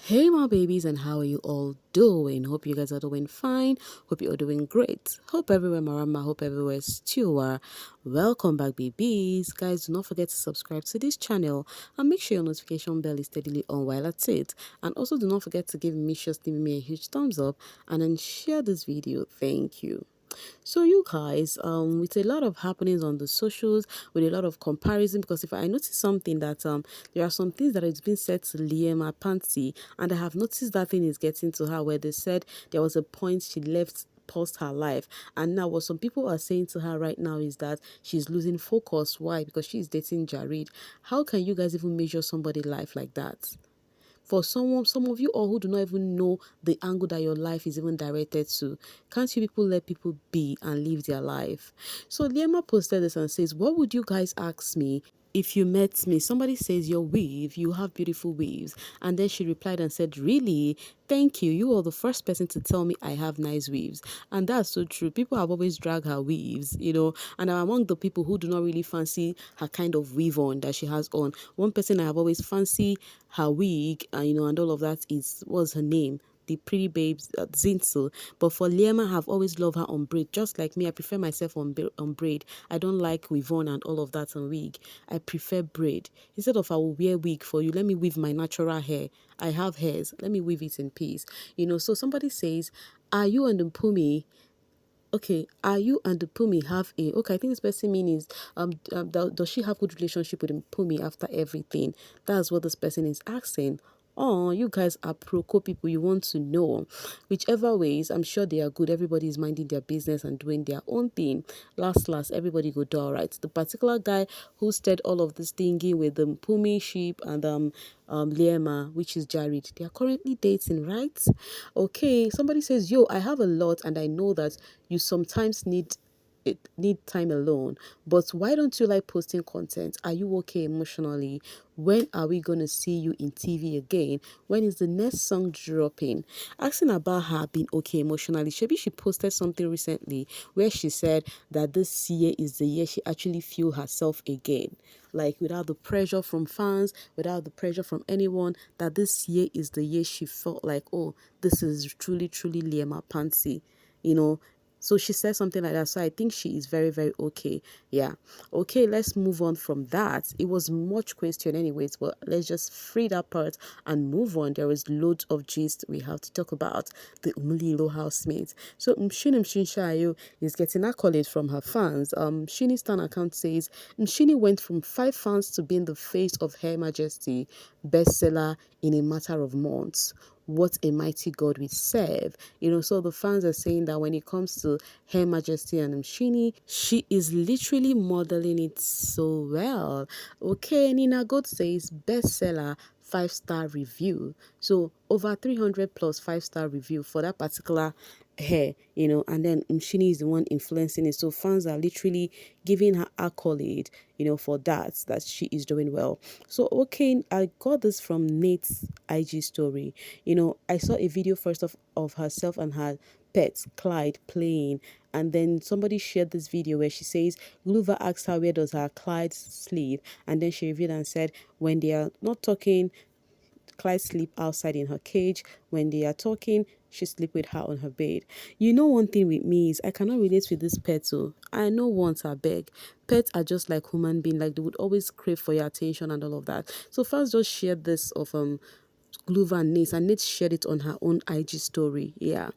Hey my babies, and how are you all doing? Hope you guys are doing fine. Hope you're doing great. Hope everywhere marama, hope everywhere stewer. Welcome back babies. Guys, do not forget to subscribe to this channel and make sure your notification bell is steadily on while at it. And also do not forget to give me a huge thumbs up and then share this video. Thank you. So you guys, with a lot of happenings on the socials, with a lot of comparison, because if I notice something that there are some things that has been said to Liyema Panty, and I have noticed that thing is getting to her where they said there was a point she left paused her life, and now what some people are saying to her right now is that she's losing focus. Why? Because she's dating Jared. How can you guys even measure somebody's life like that? For some of you all who do not even know the angle that your life is even directed to, can't you people let people be and live their life? So Liyema posted this and says, what would you guys ask me if you met me? Somebody says your weave, you have beautiful weaves. And then she replied and said, really? Thank you. You are the first person to tell me I have nice weaves. And that's so true. People have always dragged her weaves, and I'm among the people who do not really fancy her kind of weave on that she has on. One person I have always fancy her wig, and all of that was her name, the pretty babes Zinsu. But for Liyema, I've always loved her on braid. Just like me, I prefer myself on braid. I don't like weave on and all of that on wig. I prefer braid. Instead of I will wear wig for you, let me weave my natural hair. I have hairs. Let me weave it in peace. So somebody says, are you and Mpumi okay, are you and the Pumi have okay, I think this person means does she have good relationship with Pumi after everything? That's what this person is asking. Oh, you guys are pro-co people. You want to know. Whichever ways, I'm sure they are good. Everybody is minding their business and doing their own thing. Last, everybody go do all right. The particular guy who started all of this thingy with the Pumi sheep and Liyema, which is Jared, they are currently dating, right? Okay, somebody says, yo, I have a lot and I know that you sometimes need time alone, but why don't you like posting content? Are you okay emotionally? When are we gonna see you in TV again? When is the next song dropping? Asking about her being okay emotionally, maybe she posted something recently where she said that this year is the year she actually feel herself again, like without the pressure from fans, without the pressure from anyone, that this year is the year she felt like, oh, this is truly Liyema Pansi, you know. So she said something like that. So I think she is very, very okay. Yeah. Okay, let's move on from that. It was much question anyways, but let's just free that part and move on. There is loads of gist we have to talk about. The Umlilo housemate. So Mshini Mshinshayo is getting accolades from her fans. Shini's Stan account says Mshini went from 5 fans to being the face of Her Majesty bestseller in a matter of months. What a mighty God we serve. So the fans are saying that when it comes to Her Majesty and Mshini, she is literally modeling it so well. Okay, Nina God says bestseller 5-star review. So over 300 plus 5-star review for that particular hair, and then Mshini is the one influencing it. So fans are literally giving her accolade, for that she is doing well. So okay, I got this from Nate's IG story. I saw a video first of herself and her pet Clyde playing, and then somebody shared this video where she says Guluva asked her where does her Clyde sleep, and then she revealed and said when they are not talking, Clyde sleep outside in her cage. When they are talking, she sleep with her on her bed. One thing with me is I cannot relate with this pet. So I know once I beg. Pets are just like human being. Like they would always crave for your attention and all of that. So first just shared this of Guluva and Nate shared it on her own IG story. Yeah.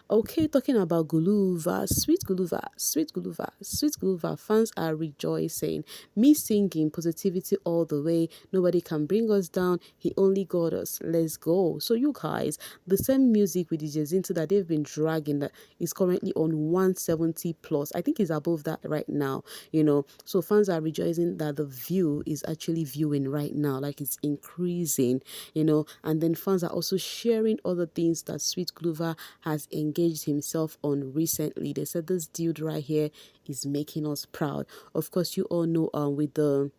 Okay, talking about Guluva, sweet Guluva, sweet Guluva, sweet Guluva. Fans are rejoicing. Me singing positivity all the way. Nobody can bring us down. He only got us. Let's go. So you guys, the same music with DJ Zinto that they've been dragging that is currently on 170 plus. I think it's above that right now. So fans are rejoicing that the view is actually viewing right now, like it's increasing. And then fans are also sharing other things that Sweet Guluva has engaged himself on recently. They said this dude right here is making us proud. Of course, you all know with the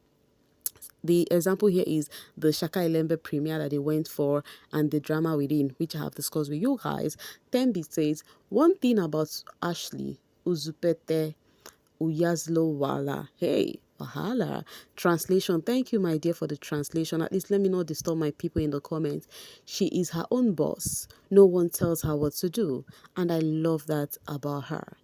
example here is the Shaka Ilembe premiere that they went for and the drama within, which I have discussed with you guys. Tembi says, one thing about Ashley Uzupete Uyazlo Wala. Hey, Wahala. Translation. Thank you, my dear, for the translation. At least let me not disturb my people in the comments. She is her own boss. No one tells her what to do. And I love that about her.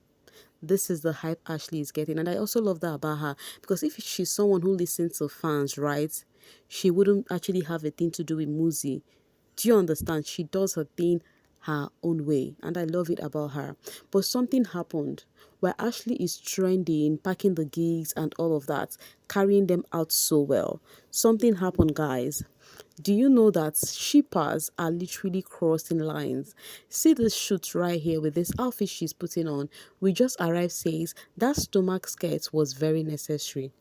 This is the hype Ashley is getting. And I also love that about her. Because if she's someone who listens to fans, right? She wouldn't actually have a thing to do with Muzi. Do you understand? She does her thing her own way, and I love it about her. But something happened where Ashley is trending, packing the gigs and all of that, carrying them out so well. Something happened, guys. Do you know that shippers are literally crossing lines? See this shoot right here with this outfit she's putting on. We just arrived says that stomach skirt was very necessary.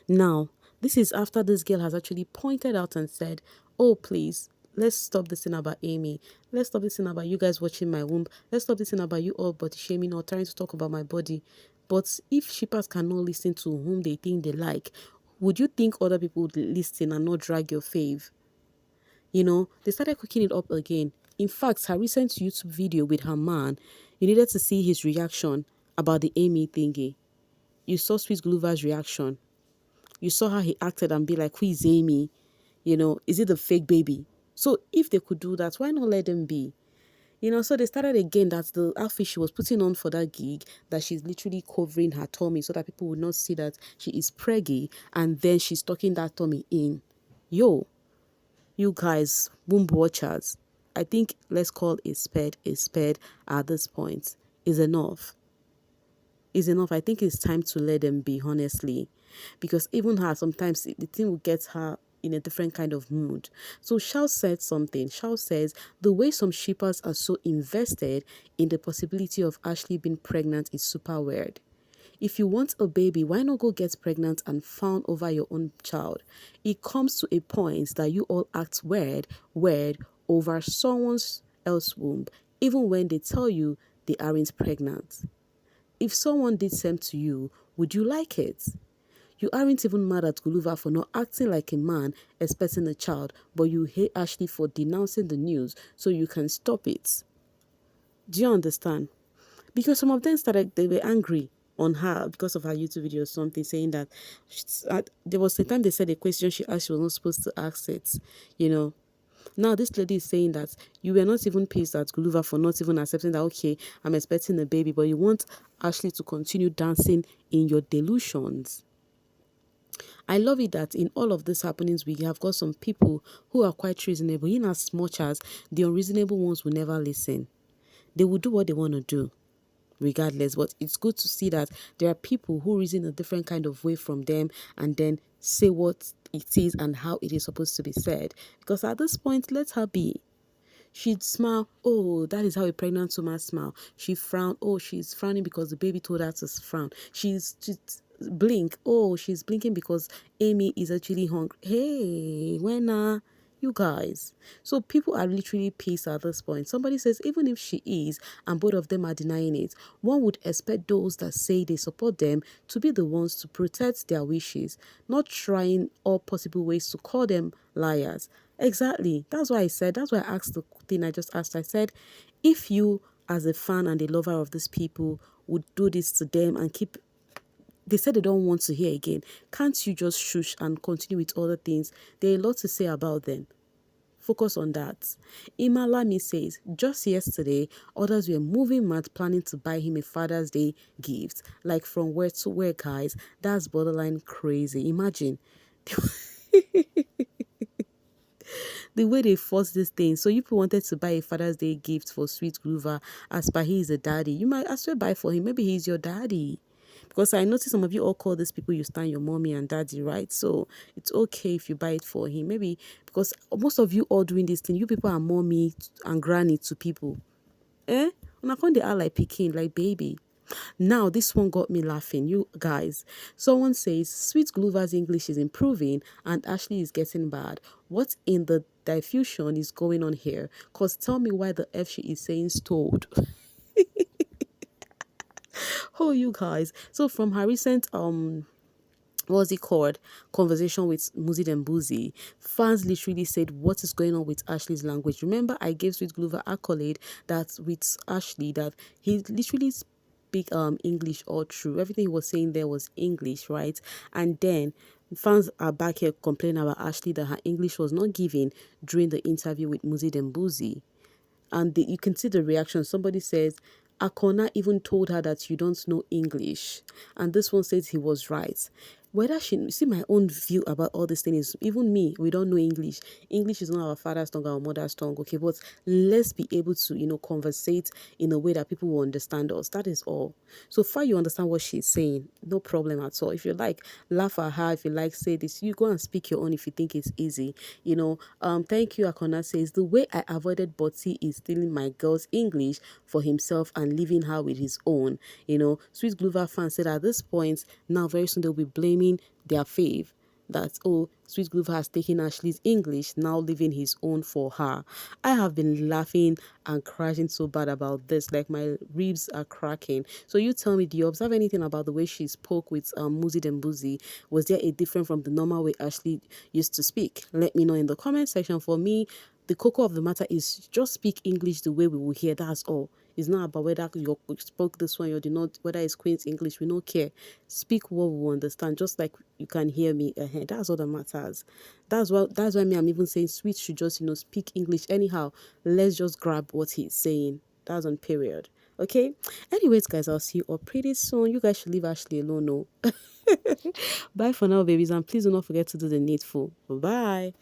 Now, this is after this girl has actually pointed out and said, oh, please, let's stop this thing about Amy. Let's stop this thing about you guys watching my womb. Let's stop this thing about you all body shaming or trying to talk about my body. But if shippers cannot listen to whom they think they like, would you think other people would listen and not drag your fave? You know, they started cooking it up again. In fact, her recent YouTube video with her man, you needed to see his reaction about the Amy thingy. You saw Sweet Guluva's reaction. You saw how he acted and be like, who is Amy? You know, is it the fake baby? So if they could do that, why not let them be? You know, so they started again that the outfit she was putting on for that gig, that she's literally covering her tummy so that people would not see that she is preggy, and then she's tucking that tummy in. Yo, you guys, womb watchers, I think let's call a spade at this point. Is enough. Is enough. I think it's time to let them be, honestly. Because even her, sometimes the thing will get her in a different kind of mood. So Shao said something. Shao says, the way some shippers are so invested in the possibility of Ashley being pregnant is super weird. If you want a baby, why not go get pregnant and fawn over your own child? It comes to a point that you all act weird over someone's else womb, even when they tell you they aren't pregnant. If someone did same to you, would you like it? You aren't even mad at Guluva for not acting like a man expecting a child, but you hate Ashley for denouncing the news so you can stop it. Do you understand? Because some of them they were angry on her because of her YouTube video or something, saying that there was a time they said a question she asked, she was not supposed to ask it, you know. Now this lady is saying that you were not even pissed at Guluva for not even accepting that, okay, I'm expecting a baby, but you want Ashley to continue dancing in your delusions. I love it that in all of these happenings, we have got some people who are quite reasonable, in as much as the unreasonable ones will never listen. They will do what they want to do, regardless. But it's good to see that there are people who reason a different kind of way from them and then say what it is and how it is supposed to be said. Because at this point, let her be. She'd smile. Oh, that is how a pregnant woman smile. She frowned. Oh, she's frowning because the baby told her to frown. She's blink. Oh, she's blinking because Amy is actually hungry. Hey, when you guys. So people are literally pissed at this point. Somebody says even if she is and both of them are denying it, one would expect those that say they support them to be the ones to protect their wishes, not trying all possible ways to call them liars. Exactly. That's why I said, that's why I asked the thing I just asked. I said, if you as a fan and a lover of these people would do this to them and keep, they said they don't want to hear again, can't you just shush and continue with other things? There are a lot to say about them. Focus on that. Imalami says, just yesterday, others were moving mad planning to buy him a Father's Day gift. Like from where to where, guys? That's borderline crazy. Imagine. The way they force this thing. So you people wanted to buy a Father's Day gift for Sweet Guluva as per he is a daddy. You might as well buy for him. Maybe he's your daddy. Because I noticed some of you all call these people you stand your mommy and daddy, right? So it's okay if you buy it for him. Maybe because most of you all doing this thing, you people are mommy and granny to people. Eh? And I find they are like picking, like baby. Now, this one got me laughing, you guys. Someone says, Sweet Guluva's English is improving and Ashley is getting bad. What in the diffusion is going on here? Because tell me why the F she is saying stowed. Oh, you guys. So from her recent, what's it called, conversation with Muzi and Boozy, fans literally said, what is going on with Ashley's language? Remember, I gave Sweet Guluva accolade that with Ashley, that he literally speak English all through. Everything he was saying there was English, right? And then fans are back here complaining about Ashley that her English was not given during the interview with Muzi Dembuzi. And you can see the reaction. Somebody says, Akona even told her that you don't know English. And this one says he was right. Whether she see my own view about all these things, even me, we don't know English. English is not our father's tongue, our mother's tongue, okay? But let's be able to, conversate in a way that people will understand us. That is all. So far, you understand what she's saying. No problem at all. If you like, laugh at her. If you like, say this, you go and speak your own if you think it's easy. Thank you, Akona says, the way I avoided Botsi is stealing my girl's English for himself and leaving her with his own. Sweet Guluva fans said at this point, now very soon they'll be blaming their fave. That, oh, Sweet Guluva has taken Ashley's English, now leaving his own for her. I have been laughing and crashing so bad about this, like my ribs are cracking. So you tell me, do you observe anything about the way she spoke with Muzi Dembuzi? Was there a different from the normal way Ashley used to speak? Let me know in the comment section. For me, the cocoa of the matter is just speak English the way we will hear. That's all. It's not about whether you spoke this one or did not, whether it's Queen's English. We don't care. Speak what we understand, just like you can hear me ahead. That's all that matters. That's why me I'm even saying Sweet should just speak English anyhow. Let's just grab what he's saying. That's on period. Okay. Anyways, guys, I'll see you all pretty soon. You guys should leave Ashley alone. No. Bye for now, babies, and please do not forget to do the needful. Bye.